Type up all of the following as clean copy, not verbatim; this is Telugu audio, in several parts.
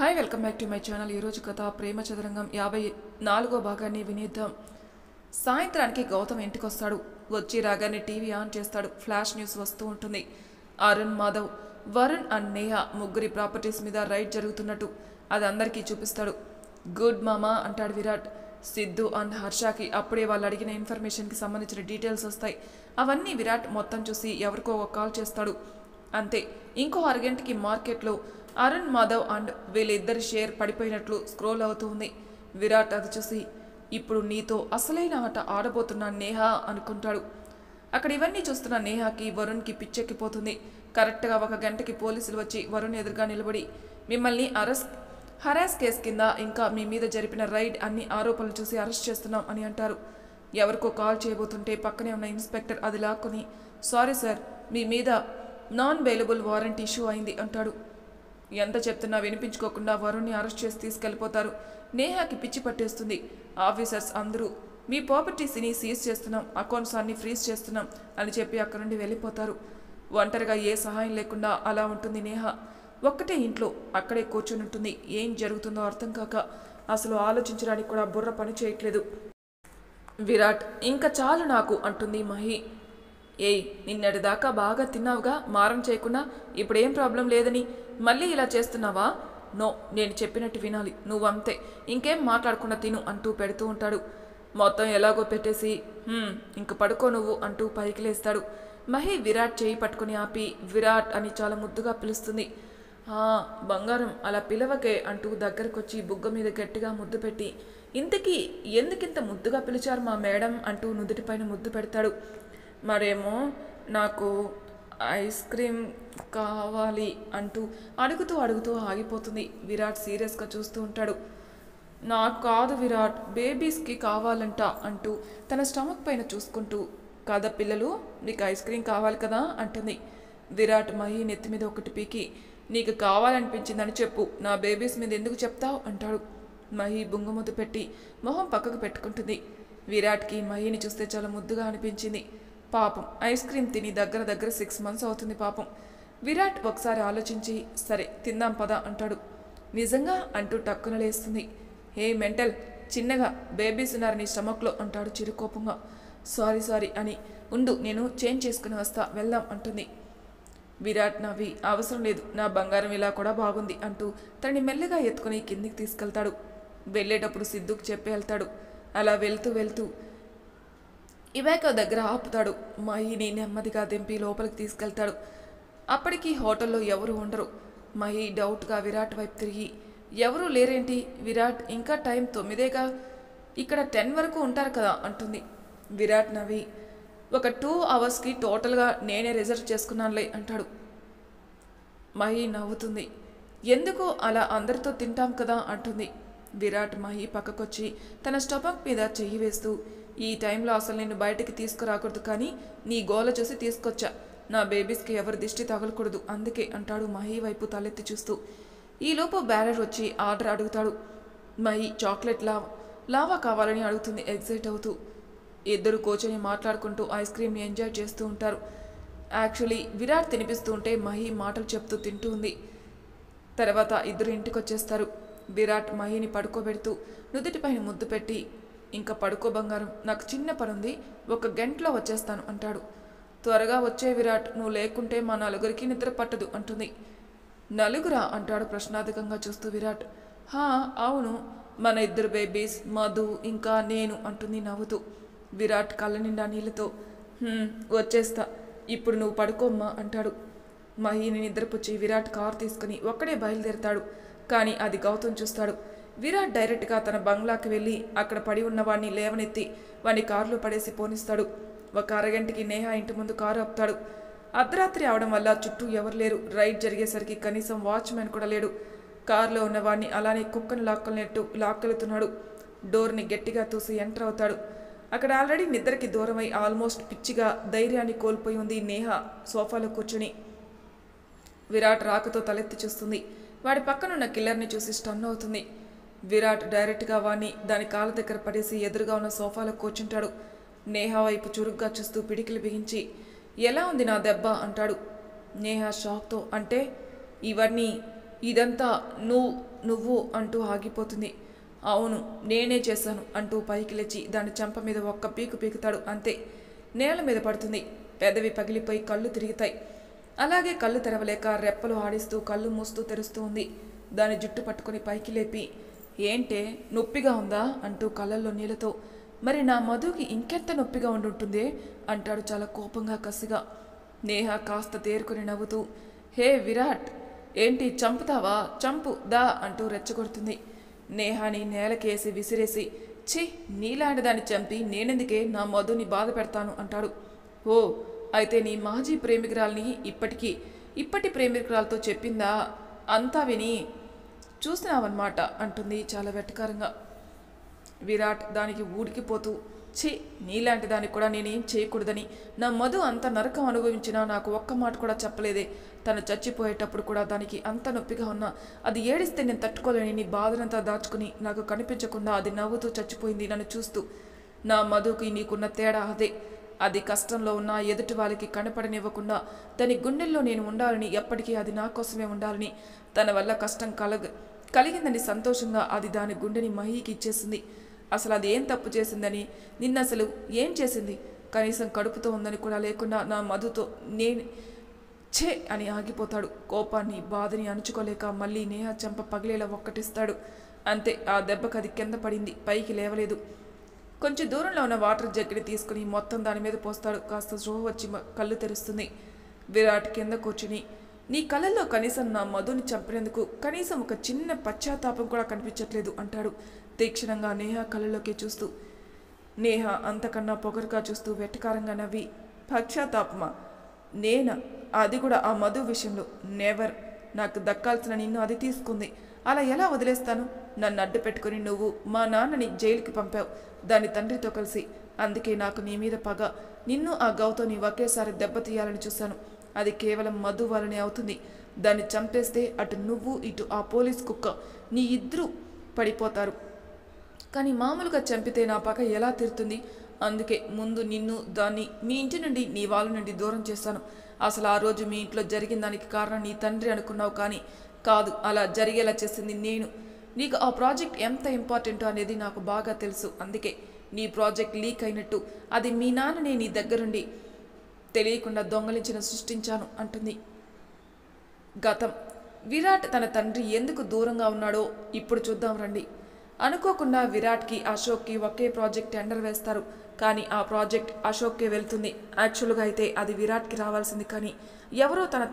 Hi welcome back to my channel. ఈరోజు కథ ప్రేమ చదరంగం 54వ భాగాన్ని వినేద్దాం. సాయంత్రానికి గౌతమ్ ఇంటికి వస్తాడు. వచ్చి రాగానే టీవీ ఆన్ చేస్తాడు. ఫ్లాష్ న్యూస్ వస్తూ ఉంటుంది. అరుణ్, మాధవ్, వరుణ్ అండ్ నేహ ముగ్గురి ప్రాపర్టీస్ మీద రైడ్ జరుగుతున్నట్టు అది అందరికీ చూపిస్తాడు. గుడ్ మామా అంటాడు విరాట్. సిద్ధు అండ్ హర్షకి అప్పుడే వాళ్ళు అడిగిన ఇన్ఫర్మేషన్కి సంబంధించిన డీటెయిల్స్ వస్తాయి. అవన్నీ విరాట్ మొత్తం చూసి ఎవరికో ఒక కాల్ చేస్తాడు. అంతే. ఇంకో అరగంటకి మార్కెట్లో అరుణ్, మాధవ్ అండ్ వీళ్ళిద్దరి షేర్ పడిపోయినట్లు స్క్రోల్ అవుతూ ఉంది. విరాట్ అది చూసి ఇప్పుడు నీతో అసలైన ఆట ఆడబోతున్న నేహ అనుకుంటాడు. అక్కడ ఇవన్నీ చూస్తున్న నేహాకి వరుణ్కి పిచ్చెక్కిపోతుంది. కరెక్ట్గా 1 గంటకి పోలీసులు వచ్చి వరుణ్ ఎదురుగా నిలబడి మిమ్మల్ని హరాస్ కేసు కింద ఇంకా మీ మీద జరిపిన రైడ్ అన్ని ఆరోపణలు చూసి అరెస్ట్ చేస్తున్నాం అని అంటారు. ఎవరికో కాల్ చేయబోతుంటే పక్కనే ఉన్న ఇన్స్పెక్టర్ అది లాక్కుని సారీ సార్, మీ మీద నాన్ బెయిలబుల్ వారెంట్ ఇష్యూ అయింది అంటాడు. ఎంత చెప్తున్నా వినిపించుకోకుండా వరుణ్ని అరెస్ట్ చేసి తీసుకెళ్లిపోతారు. నేహాకి పిచ్చి పట్టేస్తుంది. ఆఫీసర్స్ అందరూ మీ ప్రాపర్టీస్ని సీజ్ చేస్తున్నాం, అకౌంట్స్ అన్ని ఫ్రీజ్ చేస్తున్నాం అని చెప్పి అక్కడి నుండి వెళ్ళిపోతారు. ఒంటరిగా ఏ సహాయం లేకుండా అలా ఉంటుంది నేహ. ఒక్కటే ఇంట్లో అక్కడే కూర్చొని ఉంటుంది. ఏం జరుగుతుందో అర్థం కాక అసలు ఆలోచించడానికి కూడా బుర్ర పని చేయట్లేదు. విరాట్ ఇంకా చాలు నాకు అంటుంది మహి. ఏయ్, నిన్నటిదాకా బాగా తిన్నావుగా, మారం చేయకుండా ఇప్పుడేం ప్రాబ్లం లేదని మళ్ళీ ఇలా చేస్తున్నావా? నో, నేను చెప్పినట్టు వినాలి, నువ్వంతే, ఇంకేం మాట్లాడకుండా తిను అంటూ పెడుతూ ఉంటాడు. మొత్తం ఎలాగో పెట్టేసి ఇంక పడుకో నువ్వు అంటూ పైకి లేస్తాడు. మహి విరాట్ చేయి పట్టుకుని ఆపి విరాట్ అని చాలా ముద్దుగా పిలుస్తుంది. బంగారం అలా పిలవకే అంటూ దగ్గరకొచ్చి బుగ్గ మీద గట్టిగా ముద్దు పెట్టి ఇంతకీ ఎందుకింత ముద్దుగా పిలిచారు మా మేడం అంటూ నుదుటిపైన ముద్దు పెడతాడు. మరేమో నాకు ఐస్ క్రీమ్ కావాలి అంటూ అడుగుతూ ఆగిపోతుంది. విరాట్ సీరియస్గా చూస్తూ ఉంటాడు. నాకు కాదు విరాట్, బేబీస్కి కావాలంట అంటూ తన స్టమక్ పైన చూసుకుంటూ కాదా పిల్లలు, నీకు ఐస్ క్రీమ్ కావాలి కదా అంటుంది. విరాట్ మహి నెత్తి మీద ఒకటి పీకి నీకు కావాలనిపించిందని చెప్పు, నా బేబీస్ మీద ఎందుకు చెప్తావు అంటాడు. మహి బుంగముద్దు పెట్టి మొహం పక్కకు పెట్టుకుంటుంది. విరాట్కి మహిని చూస్తే చాలా ముద్దుగా అనిపించింది. పాపం ఐస్ క్రీమ్ తిని దగ్గర 6 months అవుతుంది పాపం. విరాట్ ఒకసారి ఆలోచించి సరే తిందాం పద అంటాడు. నిజంగా అంటూ టక్కున లేస్తుంది. హే మెంటల్, చిన్నగా బేబీస్ ఉన్నారు నీ స్టమక్లో అంటాడు చిరుకోపంగా. సారీ అని ఉండు, నేను చేంజ్ చేసుకుని వస్తా, వెళ్దాం అంటుంది. విరాట్ నవ్వి అవసరం లేదు, నా బంగారం ఇలా కూడా బాగుంది అంటూ తనని మెల్లగా ఎత్తుకుని కిందికి తీసుకెళ్తాడు. వెళ్ళేటప్పుడు సిద్ధుకు చెప్పి వెళ్తాడు. అలా వెళ్తూ ఇవాక దగ్గర ఆపుతాడు. మహిని నెమ్మదిగా దింపి లోపలికి తీసుకెళ్తాడు. అప్పటికి హోటల్లో ఎవరు ఉండరు. మహి డౌట్గా విరాట్ వైపు తిరిగి ఎవరూ లేరేంటి విరాట్, ఇంకా టైం 9గా, ఇక్కడ 10 వరకు ఉంటారు కదా అంటుంది. విరాట్ నవ్వి ఒక 2 hours టోటల్గా నేనే రిజర్వ్ చేసుకున్నానులే అంటాడు. మహి నవ్వుతుంది. ఎందుకు అలా అందరితో తింటాం కదా అంటుంది. విరాట్ మహి పక్కకొచ్చి తన స్టమక్ మీద చెయ్యి వేస్తూ ఈ టైంలో అసలు నేను బయటికి తీసుకురాకూడదు, కానీ నీ గోల చూసి తీసుకొచ్చా, నా బేబీస్కి ఎవరి దిష్టి తగలకూడదు అందుకే అంటాడు మహి వైపు తలెత్తి చూస్తూ. ఈలోపు బ్యారర్ వచ్చి ఆర్డర్ అడుగుతాడు. మహి చాక్లెట్ లావా కావాలని అడుగుతుంది ఎగ్జైట్ అవుతూ. ఇద్దరు కూర్చొని మాట్లాడుకుంటూ ఐస్ క్రీమ్ని ఎంజాయ్ చేస్తూ ఉంటారు. యాక్చువల్లీ విరాట్ తినిపిస్తూ ఉంటే మహి మాటలు చెప్తూ తింటూ ఉంది. తర్వాత ఇద్దరు ఇంటికి వచ్చేస్తారు. విరాట్ మహిని పడుకోబెడుతూ నుదుటిపైన ముద్దు పెట్టి ఇంకా పడుకో బంగారం, నాకు చిన్న పనుంది, 1 గంటలో వచ్చేస్తాను అంటాడు. త్వరగా వచ్చే విరాట్, నువ్వు లేకుంటే మా నలుగురికి నిద్ర పట్టదు అంటుంది. నలుగురా అంటాడు ప్రశ్నార్థకంగా చూస్తూ విరాట్. అవును, మన 2 బేబీస్, మధు ఇంకా నేను అంటుంది నవ్వుతూ. విరాట్ కళ్ళ నిండా నీళ్ళతో వచ్చేస్తా, ఇప్పుడు నువ్వు పడుకోమ్మా అంటాడు. మహిని నిద్రపుచ్చి విరాట్ కారు తీసుకుని ఒక్కడే బయలుదేరతాడు. కానీ అది గౌతమ్ చూస్తాడు. విరాట్ డైరెక్ట్గా తన బంగ్లాకి వెళ్ళి అక్కడ పడి ఉన్న వాడిని లేవనెత్తి వాడిని కారులో పడేసి పోనిస్తాడు. 1 అరగంటకి నేహ ఇంటి ముందు కారు ఆపుతాడు. అర్ధరాత్రి అవడం వల్ల చుట్టూ ఎవరు లేరు. రైడ్ జరిగేసరికి కనీసం వాచ్మెన్ కూడా లేడు. కారులో ఉన్న వాడిని అలానే కుక్కను లాక్కెళ్తున్నాడు. డోర్ని గట్టిగా తూసి ఎంటర్ అవుతాడు. అక్కడ ఆల్రెడీ నిద్రకి దూరమై ఆల్మోస్ట్ పిచ్చిగా ధైర్యాన్ని కోల్పోయి ఉంది నేహ సోఫాలో కూర్చుని. విరాట్ రాకతో తలెత్తి చూస్తుంది. వాడి పక్కనున్న కిల్లర్ని చూసి స్టన్ అవుతుంది. విరాట్ డైరెక్ట్గా వాణ్ణి దాని కాళ్ళ దగ్గర పడేసి ఎదురుగా ఉన్న సోఫాలో కూర్చుంటాడు. నేహ వైపు చురుగ్గా చూస్తూ పిడికిలు బిగించి ఎలా ఉంది నా దెబ్బ అంటాడు. నేహ షాక్తో అంటే ఇవన్నీ ఇదంతా నువ్వు నువ్వు అంటూ ఆగిపోతుంది. అవును నేనే చేశాను అంటూ పైకి లేచి దాని చెంప మీద ఒక్క పీకు పీకుతాడు. అంతే, నేల మీద పడుతుంది. పెదవి పగిలిపోయి కళ్ళు తిరుగుతాయి. అలాగే కళ్ళు తెరవలేక రెప్పలు ఆడిస్తూ కళ్ళు మూస్తూ తెరుస్తూ ఉంది. దాని జుట్టు పట్టుకుని పైకి లేపి, ఏంటే నొప్పిగా ఉందా అంటూ కళ్ళల్లో నీళ్ళతో, మరి నా మధుకి ఇంకెంత నొప్పిగా ఉండుంటుందే అంటాడు చాలా కోపంగా కసిగా. నేహ కాస్త తేరుకుని నవ్వుతూ, హే విరాట్, ఏంటి చంపుతావా, చంపు దా అంటూ రెచ్చగొడుతుంది. నేహాని నేలకేసి విసిరేసి, ఛీ నీలాంటి దాన్ని చంపి నేనెందుకే నా మధుని బాధ పెడతాను అంటాడు. ఓ అయితే నీ మాజీ ప్రేమికురాల్ని ఇప్పటి ప్రేమికురాలతో చెప్పిందా, అంతా విని చూసినావన్నమాట అంటుంది చాలా వెటకారంగా. విరాట్ దానికి ఊడికిపోతూ, ఛీ నీలాంటి దానికి కూడా నేనేం చేయకూడదని, నా మధు అంత నరకం అనుభవించినా నాకు ఒక్క మాట కూడా చెప్పలేదే. తను చచ్చిపోయేటప్పుడు కూడా దానికి అంత నొప్పిగా ఉన్నా అది ఏడిస్తే నేను తట్టుకోలేని నీ బాధనంతా దాచుకుని నాకు కనిపించకుండా అది నవ్వుతూ చచ్చిపోయింది నన్ను చూస్తూ. నా మధుకి నీకున్న తేడా అదే. అది కష్టంలో ఉన్న ఎదుటి వాళ్ళకి కనపడనివ్వకుండా దాని గుండెల్లో నేను ఉండాలని, ఎప్పటికీ అది నా కోసమే ఉండాలని, తన వల్ల కష్టం కలిగిందని సంతోషంగా అది దాని గుండెని మహీకి ఇచ్చేసింది. అసలు అది ఏం తప్పు చేసిందని, నిన్న అసలు ఏం చేసింది, కనీసం కడుపుతో ఉందని కూడా లేకుండా నా మధుతో నేను ఛే అని ఆగిపోతాడు. కోపాన్ని బాధని అణుచుకోలేక మళ్ళీ నేహ చెంప పగిలేలా ఒక్కటిస్తాడు. అంతే, ఆ దెబ్బకు అది కింద పడింది, పైకి లేవలేదు. కొంచెం దూరంలో ఉన్న వాటర్ జగ్గిని తీసుకుని మొత్తం దాని మీద పోస్తాడు. కాస్త స్పృహ వచ్చి కళ్ళు తెరుస్తుంది. విరాట్ కింద కూర్చుని, నీ కళ్ళల్లో కనీసం నా మధుని చంపినందుకు కనీసం ఒక చిన్న పశ్చాత్తాపం కూడా కనిపించట్లేదు అంటాడు తీక్షణంగా నేహ కళ్ళలోకి చూస్తూ. నేహ అంతకన్నా పొగరుగా చూస్తూ వెటకారంగా నవ్వి, పశ్చాత్తాపమా? నేనా? అది కూడా ఆ మధు విషయంలో? నెవర్. నాకు దక్కాల్సిన నిన్ను అది తీసుకుంది, అలా ఎలా వదిలేస్తాను? నన్ను అడ్డు పెట్టుకుని నువ్వు మా నాన్నని జైలుకి పంపావు, దాని తండ్రితో కలిసి. అందుకే నాకు నీ మీద పగ. నిన్ను ఆ గౌతమ్ని ఒకేసారి దెబ్బతీయాలని చూశాను. అది కేవలం మధు వల్లనే అవుతుంది. దాన్ని చంపేస్తే అటు నువ్వు ఇటు ఆ పోలీస్ కుక్క నీ ఇద్దరు పడిపోతారు. కానీ మామూలుగా చంపితే నా పగ ఎలా తీరుతుంది? అందుకే ముందు నిన్ను దాన్ని మీ ఇంటి నుండి నీ వాళ్ళ నుండి దూరం చేశాను. అసలు ఆ రోజు మీ ఇంట్లో జరిగిన దానికి కారణం నీ తండ్రి అనుకున్నావు, కానీ కాదు, అలా జరిగేలా చేసింది నేను. నీకు ఆ ప్రాజెక్ట్ ఎంత ఇంపార్టెంటో అనేది నాకు బాగా తెలుసు. అందుకే నీ ప్రాజెక్ట్ లీక్ అయినట్టు అది మీ నాన్ననే నీ దగ్గరుండి తెలియకుండా దొంగలించిన సృష్టించాను అంటుంది. గతం. విరాట్ తన తండ్రి ఎందుకు దూరంగా ఉన్నాడో ఇప్పుడు చూద్దాం రండి. అనుకోకుండా విరాట్కి అశోక్కి ఒకే ప్రాజెక్ట్ టెండర్ వేస్తారు. కానీ ఆ ప్రాజెక్ట్ అశోక్కే వెళ్తుంది. యాక్చువల్గా అయితే అది విరాట్కి రావాల్సింది, కానీ ఎవరో తన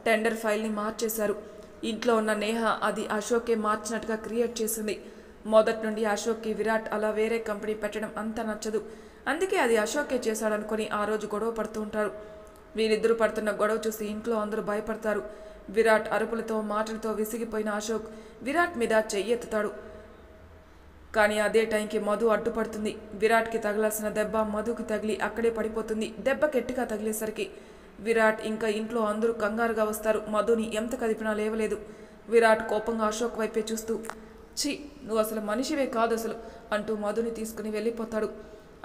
టెండర్ ఫైల్ని మార్చేశారు. ఇంట్లో ఉన్న నేహ అది అశోక్కే మార్చినట్టుగా క్రియేట్ చేసింది. మొదటి నుండి అశోక్కి విరాట్ అలా వేరే కంపెనీ పెట్టడం అంత నచ్చదు. అందుకే అది అశోకే చేశాడనుకొని ఆ రోజు గొడవ పడుతూ ఉంటారు. వీరిద్దరూ పడుతున్న గొడవ చూసి ఇంట్లో అందరూ భయపడతారు. విరాట్ అరుపులతో మాటలతో విసిగిపోయిన అశోక్ విరాట్ మీద చెయ్యెత్తుతాడు. కానీ అదే టైంకి మధు అడ్డుపడుతుంది. విరాట్కి తగలాల్సిన దెబ్బ మధుకి తగిలి అక్కడే పడిపోతుంది. దెబ్బ గట్టిగా తగిలేసరికి విరాట్ ఇంకా ఇంట్లో అందరూ కంగారుగా వస్తారు. మధుని ఎంత కదిపినా లేవలేదు. విరాట్ కోపంగా అశోక్ వైపే చూస్తూ, ఛీ నువ్వు అసలు మనిషివే కాదు అసలు అంటూ మధుని తీసుకుని వెళ్ళిపోతాడు.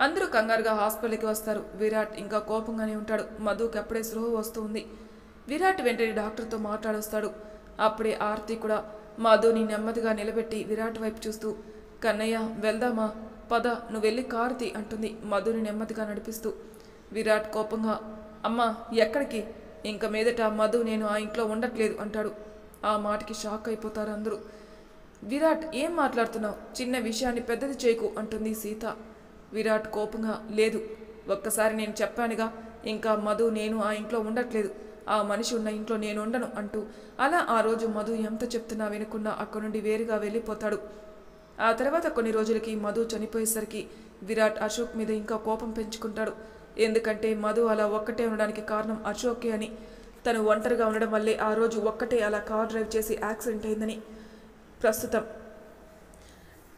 అందరూ కంగారుగా హాస్పిటల్కి వస్తారు. విరాట్ ఇంకా కోపంగానే ఉంటాడు. మధుకి అప్పుడే స్పృహ వస్తుంది. విరాట్ వెంటనే డాక్టర్తో మాట్లాడొస్తాడు. అప్పుడే ఆర్తి కూడా మధుని నెమ్మదిగా నిలబెట్టి విరాట్ వైపు చూస్తూ, కన్నయ్య వెళ్దామా, పద నువ్వు వెళ్ళి కారుతి అంటుంది మధుని నెమ్మదిగా నడిపిస్తూ. విరాట్ కోపంగా, అమ్మా ఎక్కడికి? ఇంక మీదట మధు నేను ఆ ఇంట్లో ఉండట్లేదు అంటాడు. ఆ మాటకి షాక్ అయిపోతారు అందరూ. విరాట్ ఏం మాట్లాడుతున్నావు? చిన్న విషయాన్ని పెద్దది చేయకు అంటుంది సీత. విరాట్ కోపంగా, లేదు, ఒక్కసారి నేను చెప్పానుగా, ఇంకా మధు నేను ఆ ఇంట్లో ఉండట్లేదు, ఆ మనిషి ఉన్న ఇంట్లో నేను ఉండను అంటూ అలా ఆ రోజు మధు ఎంత చెప్తున్నా వినకుండా అక్కడి నుండి వేరుగా వెళ్ళిపోతాడు. ఆ తర్వాత కొన్ని రోజులకి మధు చనిపోయేసరికి విరాట్ అశోక్ మీద ఇంకా కోపం పెంచుకుంటాడు. ఎందుకంటే మధు అలా ఒక్కటే ఉండడానికి కారణం అశోకే అని, తను ఒంటరిగా ఉండడం వల్లే ఆ రోజు ఒక్కటే అలా కార్ డ్రైవ్ చేసి యాక్సిడెంట్ అయిందని. ప్రస్తుతం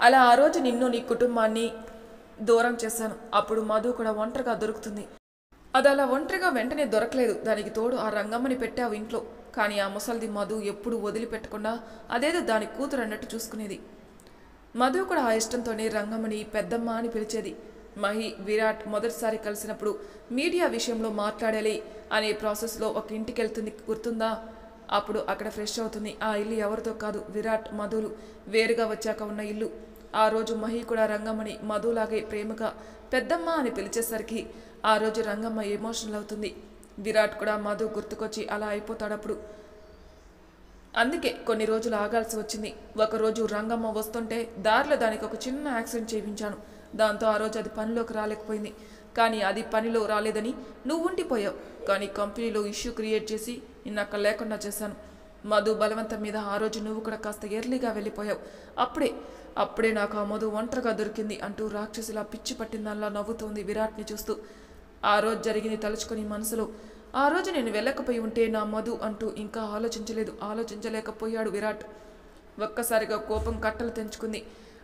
అలా ఆ రోజు నిన్ను నీ కుటుంబాన్ని దూరం చేశాను. అప్పుడు మధు కూడా ఒంటరిగా దొరుకుతుంది. అది అలా ఒంటరిగా వెంటనే దొరకలేదు. దానికి తోడు ఆ రంగమ్మని పెట్టావు ఇంట్లో. కానీ ఆ ముసలిది మధు ఎప్పుడు వదిలిపెట్టకుండా అదేదో దాని కూతురు అన్నట్టు చూసుకునేది. మధు కూడా ఆ ఇష్టంతోనే రంగమ్మని పెద్దమ్మ అని పిలిచేది. మహి విరాట్ మొదటిసారి కలిసినప్పుడు మీడియా విషయంలో మాట్లాడాలి అనే ప్రాసెస్లో ఒక ఇంటికి వెళ్తుంది, గుర్తుందా? అప్పుడు అక్కడ ఫ్రెష్ అవుతుంది. ఆ ఇల్లు ఎవరితో కాదు, విరాట్ మధులు వేరుగా వచ్చాక ఉన్న ఇల్లు. ఆ రోజు మహి కూడా రంగమ్మని మధులాగే ప్రేమగా పెద్దమ్మ అని పిలిచేసరికి ఆ రోజు రంగమ్మ ఎమోషనల్ అవుతుంది. విరాట్ కూడా మధు గుర్తుకొచ్చి అలా అయిపోతాడప్పుడు. అందుకే కొన్ని రోజులు ఆగాల్సి వచ్చింది. ఒకరోజు రంగమ్మ వస్తుంటే దారిలో దానికి ఒక చిన్న యాక్సిడెంట్ చేయించాను. దాంతో ఆ రోజు అది పనిలోకి రాలేకపోయింది. కానీ అది పనిలో రాలేదని నువ్వు ఉండిపోయావు. కానీ కంపెనీలో ఇష్యూ క్రియేట్ చేసి నిన్న అక్కడ లేకుండా చేశాను. మధు బలవంతం మీద ఆ రోజు నువ్వు కూడా కాస్త ఎర్లీగా వెళ్ళిపోయావు. అప్పుడే నాకు ఆ మధు ఒంటరిగా దొరికింది అంటూ రాక్షసిలా పిచ్చి పట్టిందల్లా నవ్వుతోంది విరాట్ని చూస్తూ. ఆ రోజు జరిగింది తలుచుకొని మనసులో ఆ రోజు నేను వెళ్ళకపోయి ఉంటే నా మధు అంటూ ఇంకా ఆలోచించలేకపోయాడు విరాట్. ఒక్కసారిగా కోపం కట్టలు తెంచుకుంది.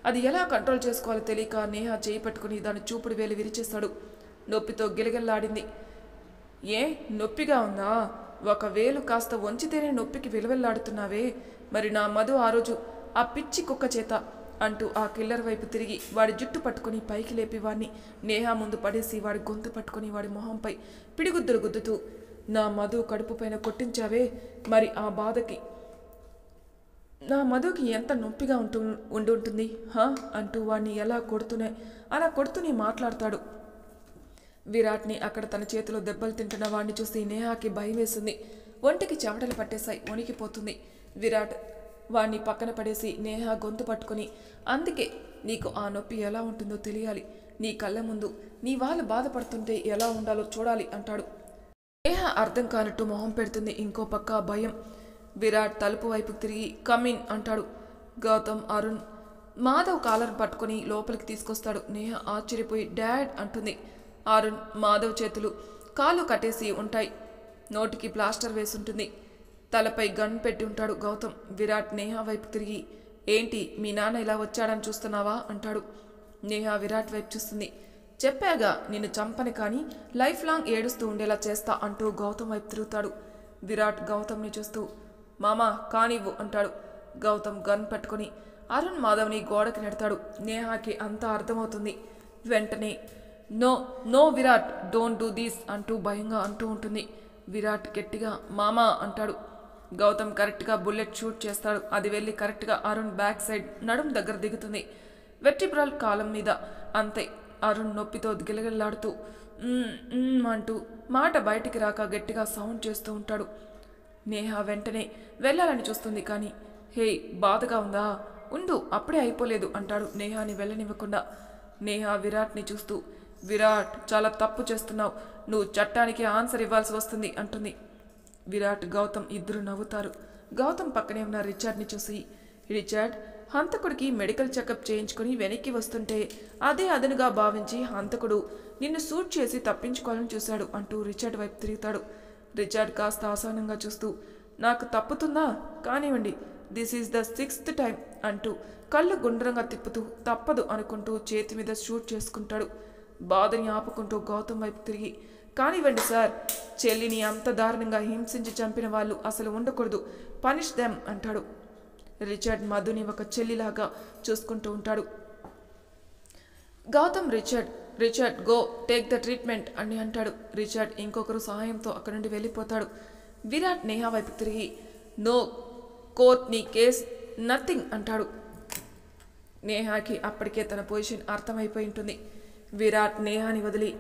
అది ఎలా కంట్రోల్ చేసుకోవాలో తెలియక నేహ చేయి పట్టుకుని దాని చూపుడు వేలు విరిచేస్తాడు. నొప్పితో గిలగిల్లాడింది. ఏ నొప్పిగా ఉందా? ఒక వేలు కాస్త వంచితేనే నొప్పికి విలువెల్లాడుతున్నావే. మరి నా మధు ఆ రోజు ఆ పిచ్చి కుక్క చేత అంటూ ఆ కిల్లర్ వైపు తిరిగి వాడి జుట్టు పట్టుకుని పైకి లేపి వాడిని నేహ ముందు పడేసి వాడి గొంతు పట్టుకుని వాడి మొహంపై పిడిగుద్దులు గుద్దుతూ నా మధు కడుపు పైన కొట్టించావే, మరి ఆ బాధకి నా మధుకి ఎంత నొప్పిగా ఉండుంటుంది అంటూ వాడిని అలా కొడుతూనే మాట్లాడతాడు. విరాట్ని అక్కడ తన చేతిలో దెబ్బలు తింటున్న వాడిని చూసి నేహాకి భయం వేసింది. ఒంటికి చెమటలు పట్టేశాయి, వణికిపోతుంది. విరాట్ వాణ్ణి పక్కన పడేసి నేహ గొంతు పట్టుకుని, అందుకే నీకు ఆ నొప్పి ఎలా ఉంటుందో తెలియాలి. నీ కళ్ళ ముందు నీ వాళ్ళు బాధపడుతుంటే ఎలా ఉండాలో చూడాలి అంటాడు. నేహ అర్థం కానట్టు మొహం పెడుతుంది. ఇంకో పక్క భయం. విరాట్ తలుపు వైపు తిరిగి కమిన్ అంటాడు. గౌతమ్, అరుణ్, మాధవ్ కాలర్ పట్టుకుని లోపలికి తీసుకొస్తాడు. నేహ ఆశ్చర్యపోయి డాడ్ అంటుంది. అరుణ్, మాధవ్ చేతులు కాళ్ళు కట్టేసి ఉంటాయి. నోటికి ప్లాస్టర్ వేసుంటుంది. తలపై గన్ పెట్టి ఉంటాడు గౌతమ్. విరాట్ నేహ వైపు తిరిగి, ఏంటి మీ నాన్న ఇలా వచ్చాడని చూస్తున్నావా అంటాడు. నేహ విరాట్ వైపు చూస్తుంది. చెప్పాగా నిన్ను చంపని కానీ లైఫ్ లాంగ్ ఏడుస్తూ ఉండేలా చేస్తా అంటూ గౌతమ్ వైపు తిరుగుతాడు. విరాట్ గౌతమ్ని చూస్తూ, మామా కానివ్వు అంటాడు. గౌతమ్ గన్ పట్టుకుని అరుణ్, మాధవ్ని గోడకి నెడతాడు. నేహాకి అంతా అర్థమవుతుంది. వెంటనే no no Virat, don't do this అంటూ భయంగా అంటూ ఉంటుంది. విరాట్ గట్టిగా మామా అంటాడు. గౌతమ్ కరెక్ట్గా బుల్లెట్ షూట్ చేస్తాడు. అది వెళ్ళి కరెక్ట్గా అరుణ్ బ్యాక్ సైడ్ నడుం దగ్గర దిగుతుంది. వెర్టిబ్రల్ కాలం మీద. అంతే. అరుణ్ నొప్పితో గిలగిల్లాడుతూ అంటూ మాట బయటికి రాక గట్టిగా సౌండ్ చేస్తూ ఉంటాడు. నేహ వెంటనే వెళ్ళాలని చూస్తుంది. కానీ హే, బాధగా ఉందా? ఉండు, అప్పుడే అయిపోలేదు అంటాడు నేహాని వెళ్ళనివ్వకుండా. నేహ విరాట్ని చూస్తూ, విరాట్ చాలా తప్పు చేస్తున్నావు, నువ్వు చట్టానికి ఆన్సర్ ఇవ్వాల్సి వస్తుంది అంటుంది. విరాట్, గౌతమ్ ఇద్దరు నవ్వుతారు. గౌతమ్ పక్కనే ఉన్న రిచర్డ్ని చూసి, రిచర్డ్, హంతకుడికి మెడికల్ చెకప్ చేయించుకుని వెనక్కి వస్తుంటే అదే అదనుగా భావించి హంతకుడు నిన్ను షూట్ చేసి తప్పించుకోవాలని చూశాడు అంటూ రిచర్డ్ వైపు తిరుగుతాడు. రిచర్డ్ కాస్త అసహనంగా చూస్తూ, నాకు తప్పుతుందా? కానివ్వండి, this is the 6th time అంటూ కళ్ళు గుండ్రంగా తిప్పుతూ తప్పదు అనుకుంటూ చేతి మీద షూట్ చేసుకుంటాడు. బాధని ఆపుకుంటూ గౌతమ్ వైపు తిరిగి, కానివ్వండి సార్, చెల్లిని అంత దారుణంగా హింసించి చంపిన వాళ్ళు అసలు ఉండకూడదు, పనిష్ దెమ్ అంటాడు. రిచర్డ్ మధుని ఒక చెల్లిలాగా చూసుకుంటూ ఉంటాడు. Gautam Richard go take the treatment అని అంటాడు. రిచర్డ్ ఇంకొకరు సహాయంతో అక్కడి నుండి వెళ్ళిపోతాడు. విరాట్ నేహ వైపు తిరిగి, నో కోర్ట్, నీ కేస్ నథింగ్ అంటాడు. నేహాకి అప్పటికే తన పొజిషన్ అర్థమైపోయి ఉంటుంది. విరాట్ నేహాని వదిలి,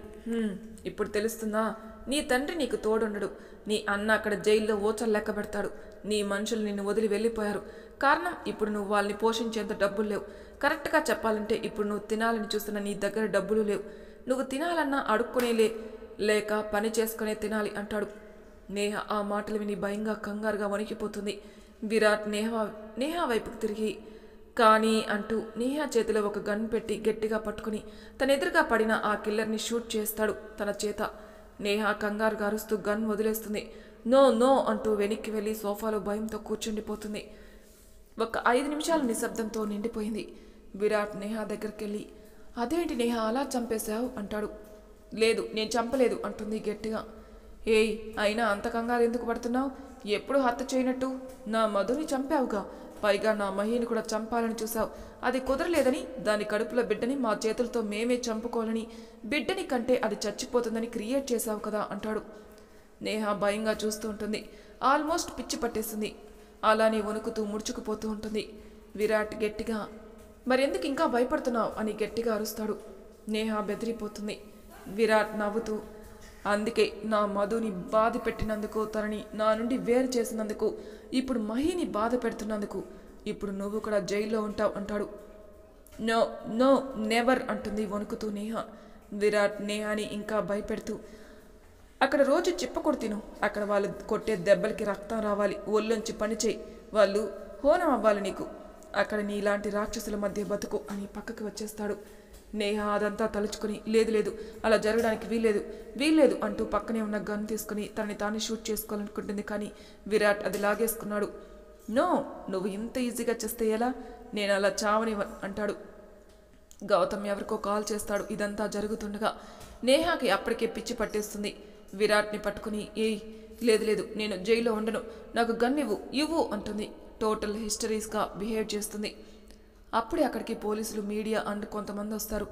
ఇప్పుడు తెలుస్తుందా? నీ తండ్రి నీకు తోడుండడు. నీ అన్న అక్కడ జైల్లో ఓచలు లెక్క పెడతాడు. నీ మనుషులు నిన్ను వదిలి వెళ్ళిపోయారు. కారణం, ఇప్పుడు నువ్వు వాళ్ళని పోషించేంత డబ్బులు లేవు. కరెక్ట్గా చెప్పాలంటే ఇప్పుడు నువ్వు తినాలని చూస్తున్న నీ దగ్గర డబ్బులు లేవు. నువ్వు తినాలన్నా అడుక్కునే లేక పని చేసుకునే తినాలి అంటాడు. నేహ ఆ మాటలు విని భయంగా కంగారుగా వణికిపోతుంది. విరాట్ నేహ వైపుకి తిరిగి, కానీ అంటూ నేహ చేతిలో ఒక గన్ పెట్టి గట్టిగా పట్టుకుని తన ఎదురుగా పడిన ఆ కిల్లర్ని షూట్ చేస్తాడు తన చేత. నేహ కంగారుగా అరుస్తూ గన్ వదిలేస్తుంది. నో నో అంటూ వెనక్కి వెళ్ళి సోఫాలో భయంతో కూర్చుండిపోతుంది. ఒక 5 నిమిషాల నిశ్శబ్దంతో నిండిపోయింది. విరాట్ నేహ దగ్గరికి వెళ్ళి, అదేంటి నేహ అలా చంపేశావు అంటాడు. లేదు, నేను చంపలేదు అంటుంది గట్టిగా. ఏయ్, అయినా అంత కంగారు ఎందుకు పడుతున్నావు? ఎప్పుడు హత్య చేయనట్టు నా మధుని చంపావుగా. పైగా నా మహిని కూడా చంపాలని చూసావు. అది కుదరలేదని దాని కడుపులో బిడ్డని మా చేతులతో మేమే చంపుకోవాలని, బిడ్డని కంటే అది చచ్చిపోతుందని క్రియేట్ చేశావు కదా అంటాడు. నేహ భయంగా చూస్తూ ఉంటుంది. ఆల్మోస్ట్ పిచ్చి పట్టేస్తుంది. అలానే వణుకుతూ ముడుచుకుపోతూ ఉంటుంది. విరాట్ గట్టిగా, మరెందుకు ఇంకా భయపడుతున్నావు అని గట్టిగా అరుస్తాడు. నేహ బెదిరిపోతుంది. విరాట్ నవ్వుతూ, అందుకే నా మధుని బాధ పెట్టినందుకు, తనని నా నుండి వేరు చేసినందుకు, ఇప్పుడు మహిని బాధ పెడుతున్నందుకు ఇప్పుడు నువ్వు కూడా జైల్లో ఉంటావు అంటాడు. నో నో నెవర్ అంటుంది వణుకుతూ నేహ. విరాట్ నేహాని ఇంకా భయపెడుతూ, అక్కడ రోజు చిప్పకొడు తిను, అక్కడ వాళ్ళు కొట్టే దెబ్బలకి రక్తం రావాలి, ఒళ్ళొంచి పనిచేయి, వాళ్ళు హోనం అవ్వాలి నీకు, అక్కడ నీ ఇలాంటి రాక్షసుల మధ్య బతుకు అని పక్కకి వచ్చేస్తాడు. నేహ అదంతా తలుచుకుని, లేదు లేదు, అలా జరగడానికి వీల్లేదు అంటూ పక్కనే ఉన్న గన్ తీసుకుని తనని తాను షూట్ చేసుకోవాలనుకుంటుంది. కానీ విరాట్ అది లాగేసుకున్నాడు. నో, నువ్వు ఇంత ఈజీగా చేస్తే ఎలా, నేను అలా చావని అంటాడు. గౌతమ్ ఎవరికో కాల్ చేస్తాడు. ఇదంతా జరుగుతుండగా నేహాకి అప్పటికే పిచ్చి పట్టేస్తుంది. విరాట్ని పట్టుకుని, ఏయ్ లేదు నేను జైల్లో ఉండను, నాకు గన్ ఇవ్వు అంటుంది. టోటల్ హిస్టరీస్గా బిహేవ్ చేస్తుంది. అప్పుడే అక్కడికి పోలీసులు, మీడియా అండ్ కొంతమంది వస్తారు.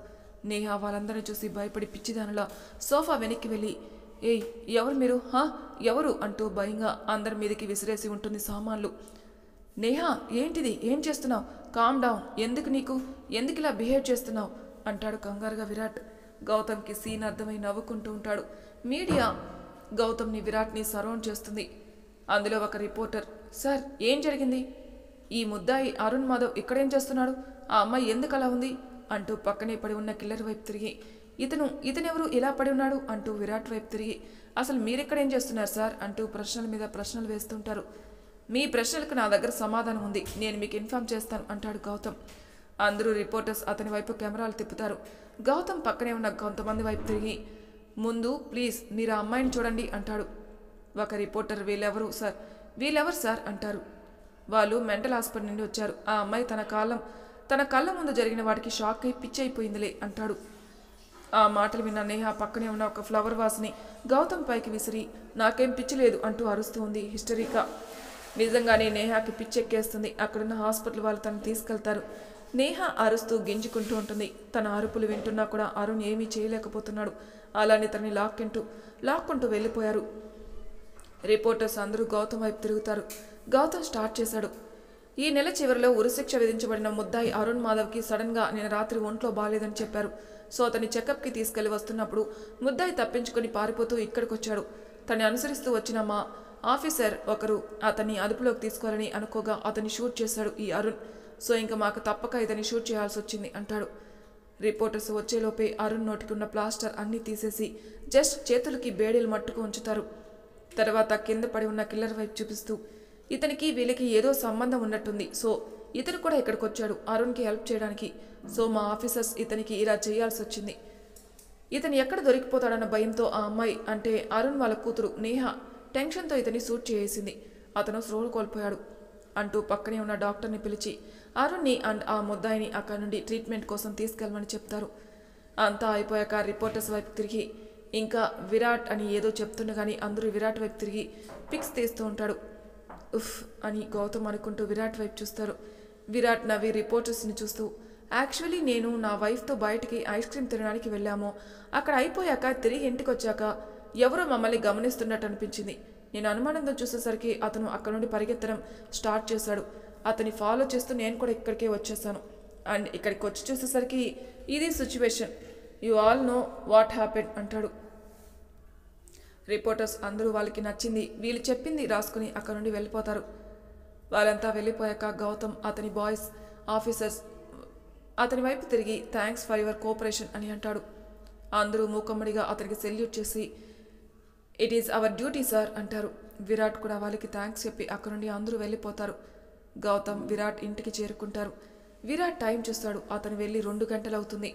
నేహ వాళ్ళందరినీ చూసి భయపడి పిచ్చిదానిలా సోఫా వెనక్కి వెళ్ళి, ఏయ్ ఎవరు మీరు, ఎవరు అంటూ భయంగా అందరి మీదకి విసిరేసి ఉంటుంది సామాన్లు. నేహ ఏంటిది, ఏం చేస్తున్నావు, కామ్ డౌన్, ఎందుకు ఇలా బిహేవ్ చేస్తున్నావు అంటాడు కంగారుగా విరాట్. గౌతమ్కి సీన్ అర్థమై నవ్వుకుంటూ ఉంటాడు. మీడియా గౌతమ్ని, విరాట్ని సరౌండ్ చేస్తుంది. అందులో ఒక రిపోర్టర్, సార్ ఏం జరిగింది, ఈ ముద్దాయి అరుణ్ మాధవ్ ఇక్కడేం చేస్తున్నాడు, ఆ అమ్మాయి ఎందుకు అలా ఉంది అంటూ పక్కనే పడి ఉన్న కిల్లర్ వైపు తిరిగి, ఇతనెవరు ఇలా పడి ఉన్నాడు అంటూ విరాట్ వైపు తిరిగి, అసలు మీరెక్కడేం చేస్తున్నారు సార్ అంటూ ప్రశ్నల మీద ప్రశ్నలు వేస్తుంటారు. మీ ప్రశ్నలకు నా దగ్గర సమాధానం ఉంది, నేను మీకు ఇన్ఫార్మ్ చేస్తాను అంటాడు గౌతమ్. అందరూ రిపోర్టర్స్ అతని వైపు కెమెరాలు తిప్పుతారు. గౌతమ్ పక్కనే ఉన్న కొంతమంది వైపు తిరిగి, ముందు ప్లీజ్ మీరు ఆ అమ్మాయిని చూడండి అంటాడు. ఒక రిపోర్టర్, వీళ్ళెవరు సార్ అంటారు. వాళ్ళు మెంటల్ హాస్పిటల్ నుండి వచ్చారు, ఆ అమ్మాయి తన కళ్ళ ముందు జరిగిన వాటికి షాక్ అయి పిచ్చి అయిపోయిందిలే అంటాడు. ఆ మాటలు విన్న నేహ పక్కనే ఉన్న ఒక ఫ్లవర్ వాస్ని గౌతమ్ పైకి విసిరి, నాకేం పిచ్చి లేదు అంటూ అరుస్తూ ఉంది హిస్టరీగా. నిజంగానే నేహాకి పిచ్చెక్కేస్తుంది. అక్కడున్న హాస్పిటల్ వాళ్ళు తనని తీసుకెళ్తారు. నేహ అరుస్తూ గింజుకుంటూ ఉంటుంది. తన అరుపులు వింటున్నా కూడా అరుణ్ ఏమీ చేయలేకపోతున్నాడు. అలానే తనని లాక్కుంటూ వెళ్ళిపోయారు. రిపోర్టర్స్ అందరూ గౌతమ్ వైపు తిరుగుతారు. గౌతమ్ స్టార్ట్ చేశాడు. ఈ నెల చివరిలో ఉరిశిక్ష విధించబడిన ముద్దాయి అరుణ్ మాధవ్కి సడన్గా నిన్న రాత్రి ఒంట్లో బాగాలేదని చెప్పారు. సో అతన్ని చెకప్కి తీసుకెళ్లి వస్తున్నప్పుడు ముద్దాయి తప్పించుకొని పారిపోతూ ఇక్కడికొచ్చాడు. తనని అనుసరిస్తూ వచ్చిన మా ఆఫీసర్ ఒకరు అతన్ని అదుపులోకి తీసుకోవాలని అనుకోగా అతన్ని షూట్ చేశాడు ఈ అరుణ్. సో ఇంకా మాకు తప్పక ఇతన్ని షూట్ చేయాల్సి వచ్చింది అంటాడు. రిపోర్టర్స్ వచ్చేలోపే అరుణ్ నోటికి ఉన్న ప్లాస్టర్ అన్నీ తీసేసి జస్ట్ చేతులకి బేడీలు మట్టుకు ఉంచుతారు. తర్వాత కింద పడి ఉన్న కిల్లర్ వైపు చూపిస్తూ, ఇతనికి వీళ్ళకి ఏదో సంబంధం ఉన్నట్టుంది, సో ఇతను కూడా ఇక్కడికి వచ్చాడు అరుణ్కి హెల్ప్ చేయడానికి. సో మా ఆఫీసర్స్ ఇతనికి ఇలా చేయాల్సి వచ్చింది. ఇతను ఎక్కడ దొరికిపోతాడన్న భయంతో ఆ అమ్మాయి, అంటే అరుణ్ వాళ్ళ కూతురు నేహ టెన్షన్తో ఇతన్ని షూట్ చేసింది. అతను స్పృహ కోల్పోయాడు అంటూ పక్కనే ఉన్న డాక్టర్ని పిలిచి అరుణ్ని అండ్ ఆ ముద్దాయిని అక్కడి నుండి ట్రీట్మెంట్ కోసం తీసుకెళ్ళమని చెప్తారు. అంతా అయిపోయాక రిపోర్టర్స్ వైపు తిరిగి ఇంకా విరాట్ అని ఏదో చెప్తుండగాని అందరూ విరాట్ వైపు తిరిగి పిక్స్ తీస్తూ ఉంటాడు. ఉఫ్ అని గౌతమ్ అనుకుంటూ విరాట్ వైపు చూస్తారు. విరాట్ నవ్వి రిపోర్టర్స్ని చూస్తూ, యాక్చువల్లీ నేను నా వైఫ్తో బయటికి ఐస్ క్రీమ్ తినడానికి వెళ్ళాము. అక్కడ అయిపోయాక తిరిగి ఇంటికి వచ్చాక ఎవరో మమ్మల్ని గమనిస్తున్నట్టు అనిపించింది. నేను అనుమానంతో చూసేసరికి అతను అక్కడ నుండి పరిగెత్తడం స్టార్ట్ చేశాడు. అతన్ని ఫాలో చేస్తూ నేను కూడా ఇక్కడికే వచ్చేసాను. అండ్ ఇక్కడికి వచ్చి చూసేసరికి ఇది situation. You all know what happen అంటాడు. రిపోర్టర్స్ అందరూ వాళ్ళకి నచ్చింది వీళ్ళు చెప్పింది రాసుకుని అక్కడ నుండి వెళ్ళిపోతారు. వాళ్ళంతా వెళ్ళిపోయాక గౌతమ్ అతని బాయ్స్ ఆఫీసర్స్ అతని వైపు తిరిగి థ్యాంక్స్ ఫర్ యువర్ కోఆపరేషన్ అని అంటాడు. అందరూ మూకమ్మడిగా అతనికి సెల్యూట్ చేసి it is our duty sir అంటారు. విరాట్ కూడా వాళ్ళకి థ్యాంక్స్ చెప్పి అక్కడ నుండి అందరూ వెళ్ళిపోతారు. గౌతమ్ విరాట్ ఇంటికి చేరుకుంటారు. విరాట్ టైం చూస్తాడు. అతను వెళ్ళి 2 గంటలు అవుతుంది.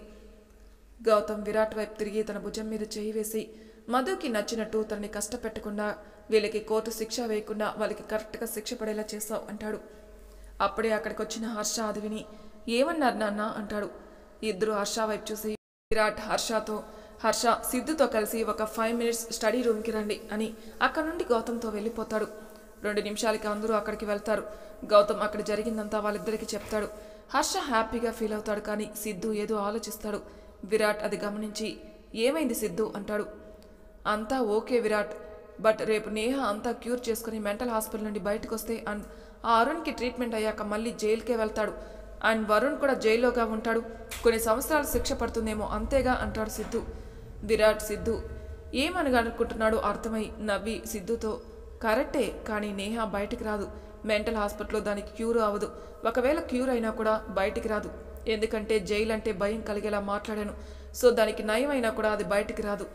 గౌతమ్ విరాట్ వైపు తిరిగి తన భుజం మీద చేయి వేసి, మధుకి నచ్చినట్టు తనని కష్టపెట్టకుండా వీళ్ళకి కోర్టు శిక్ష వేయకుండా వాళ్ళకి కరెక్ట్గా శిక్ష పడేలా చేస్తావు అంటాడు. అప్పుడే అక్కడికి వచ్చిన హర్ష అది విని, ఏమన్నారు నాన్న అంటాడు. ఇద్దరు హర్ష వైపు చూసి, విరాట్ హర్ష సిద్ధుతో కలిసి ఒక 5 మినిట్స్ స్టడీ రూమ్కి రండి అని అక్కడ నుండి గౌతమ్తో వెళ్ళిపోతాడు. 2 నిమిషాలకి అందరూ అక్కడికి వెళ్తారు. గౌతమ్ అక్కడ జరిగిందంతా వాళ్ళిద్దరికి చెప్తాడు. హర్ష హ్యాపీగా ఫీల్ అవుతాడు. కానీ సిద్ధు ఏదో ఆలోచిస్తాడు. విరాట్ అది గమనించి, ఏమైంది సిద్ధు అంటాడు. అంతా ఓకే విరాట్, బట్ రేపు నేహ అంతా క్యూర్ చేసుకుని మెంటల్ హాస్పిటల్ నుండి బయటకు వస్తే అండ్ ఆ అరుణ్కి ట్రీట్మెంట్ అయ్యాక మళ్ళీ జైలుకే వెళ్తాడు అండ్ వరుణ్ కూడా జైల్లోగా ఉంటాడు. కొన్ని సంవత్సరాలు శిక్ష పడుతుందేమో అంతేగా అంటాడు సిద్ధు. విరాట్ సిద్ధు ఏమనగనుకుంటున్నాడో అర్థమై నవ్వి సిద్ధుతో కరెక్టే, కానీ నేహ బయటికి రాదు. మెంటల్ హాస్పిటల్లో దానికి క్యూర్ అవ్వదు. ఒకవేళ క్యూర్ అయినా కూడా బయటికి రాదు. ఎందుకంటే జైలు అంటే భయం కలిగేలా మాట్లాడాను. సో దానికి నయం అయినా కూడా అది బయటికి రాదు.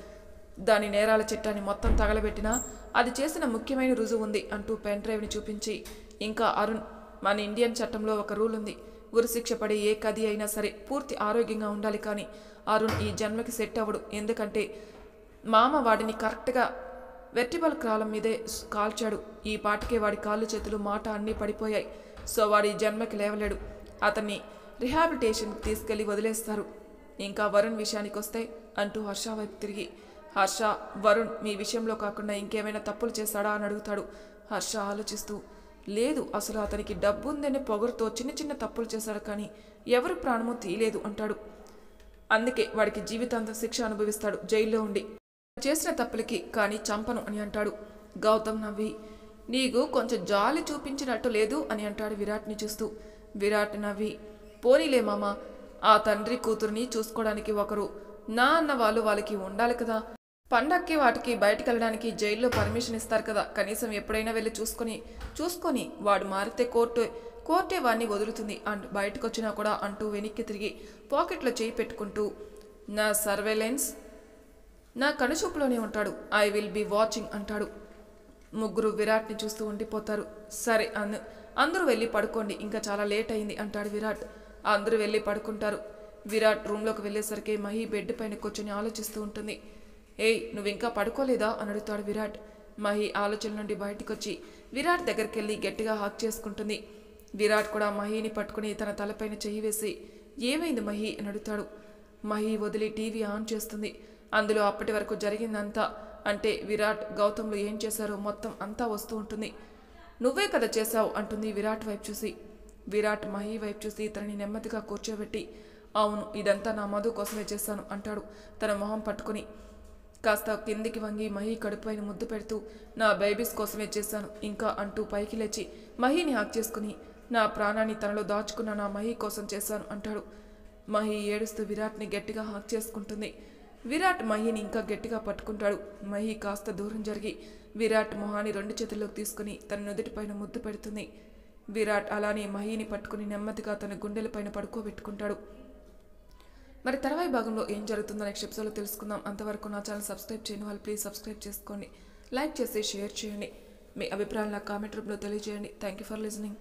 దాని నేరాల చిట్టాన్ని మొత్తం తగలబెట్టినా అది చేసిన ముఖ్యమైన రుజువు ఉంది అంటూ పెన్ డ్రైవ్ని చూపించి, ఇంకా అరుణ్, మన ఇండియన్ చట్టంలో ఒక రూల్ ఉంది. ఉరిశిక్ష పడే ఏ కది అయినా సరే పూర్తి ఆరోగ్యంగా ఉండాలి. కానీ అరుణ్ ఈ జన్మకి సెట్ అవ్వడు. ఎందుకంటే మామ వాడిని కరెక్ట్గా వెర్టిబల్ కాలం మీదే కాల్చాడు. ఈ పాటికే వాడి కాళ్ళు చేతులు మాట అన్నీ పడిపోయాయి. సో వాడి జన్మకి లేవలేడు. అతన్ని రిహాబిలిటేషన్కి తీసుకెళ్లి వదిలేస్తారు. ఇంకా వరుణ్ విషయానికి వస్తే అంటూ హర్ష వైపు తిరిగి, హర్ష, వరుణ్ మీ విషయంలో కాకుండా ఇంకేమైనా తప్పులు చేశాడా అని అడుగుతాడు. హర్ష ఆలోచిస్తూ, లేదు, అసలు అతనికి డబ్బు ఉందనే పొగరుతో చిన్న చిన్న తప్పులు చేశాడు, కానీ ఎవరి ప్రాణమో తీయలేదు అంటాడు. అందుకే వాడికి జీవితాంతం శిక్ష అనుభవిస్తాడు జైల్లో ఉండి చేసిన తప్పులకి, కానీ చంపను అని అంటాడు. గౌతమ్ నవ్వి, నీకు కొంచెం జాలి చూపించినట్టు లేదు అని అంటాడు విరాట్ని చూస్తూ. విరాట్ నవ్వి, పోనీలే మామ, ఆ తండ్రి కూతుర్ని చూసుకోవడానికి ఒకరు నా అన్న వాళ్ళకి ఉండాలి కదా. పండక్కి వాటికి బయటకు వెళ్ళడానికి జైల్లో పర్మిషన్ ఇస్తారు కదా. కనీసం ఎప్పుడైనా వెళ్ళి చూసుకొని వాడు మారితే కోర్టే వాడిని వదులుతుంది అండ్ బయటకు వచ్చినా కూడా అంటూ వెనక్కి తిరిగి పాకెట్లో చేయి పెట్టుకుంటూ, నా సర్వేలెన్స్ నా కనుచూపులోనే ఉంటాడు. ఐ విల్ బీ వాచింగ్ అంటాడు. ముగ్గురు విరాట్ని చూస్తూ ఉండిపోతారు. సరే అందరూ వెళ్ళి పడుకోండి, ఇంకా చాలా లేట్ అయింది అంటాడు విరాట్. అందరూ వెళ్ళి పడుకుంటారు. విరాట్ రూమ్లోకి వెళ్ళేసరికి మహి బెడ్ పైన కూర్చొని ఆలోచిస్తూ ఉంటుంది. ఏయ్, నువ్వు ఇంకా పడుకోలేదా అని అడుగుతాడు విరాట్. మహి ఆలోచన నుండి బయటకు వచ్చి విరాట్ దగ్గరికి వెళ్ళి గట్టిగా హక్ చేసుకుంటుంది. విరాట్ కూడా మహిని పట్టుకుని తన తలపైన చెయ్యి వేసి, ఏమైంది మహి అని అడుగుతాడు. మహి వదిలి టీవీ ఆన్ చేస్తుంది. అందులో అప్పటి వరకు జరిగిందంతా, అంటే విరాట్ గౌతమ్లు ఏం చేశారో మొత్తం అంతా వస్తూ ఉంటుంది. నువ్వే కదా చేశావు అంటుంది విరాట్ వైపు చూసి. విరాట్ మహి వైపు చూసి తనని నెమ్మదిగా కూర్చోబెట్టి, అవును, ఇదంతా నా మధు కోసమే చేశాను అంటాడు తన మొహం పట్టుకుని. కాస్త కిందికి వంగి మహి కడుపుపైన ముద్దు పెడుతూ, నా బేబీస్ కోసమే చేశాను ఇంకా అంటూ పైకి లేచి మహిని హాక్ చేసుకుని, నా ప్రాణాన్ని తనలో దాచుకున్న నా మహి కోసం చేశాను అంటాడు. మహి ఏడుస్తూ విరాట్ని గట్టిగా హాక్ చేసుకుంటుంది. విరాట్ మహిని ఇంకా గట్టిగా పట్టుకుంటాడు. మహి కాస్త దూరం జరిగి విరాట్ మొహాన్ని 2 చేతుల్లోకి తీసుకుని తన నుదుటిపైన ముద్దు పెడుతుంది. విరాట్ అలానే మహిని పట్టుకుని నెమ్మదిగా తన గుండెలపైన పడుకోబెట్టుకుంటాడు. మరి తర్వాయి భాగంలో ఏం జరుగుతుందో నెక్స్ట్ ఎపిసోడ్లో తెలుసుకుందాం. అంతవరకు నా ఛానల్ సబ్స్క్రైబ్ చేయని వాళ్ళు ప్లీజ్ సబ్స్క్రైబ్ చేసుకోండి, లైక్ చేసి షేర్ చేయండి, మీ అభిప్రాయాలు నా కామెంట్ రూపంలో తెలియజేయండి. Thank you for listening.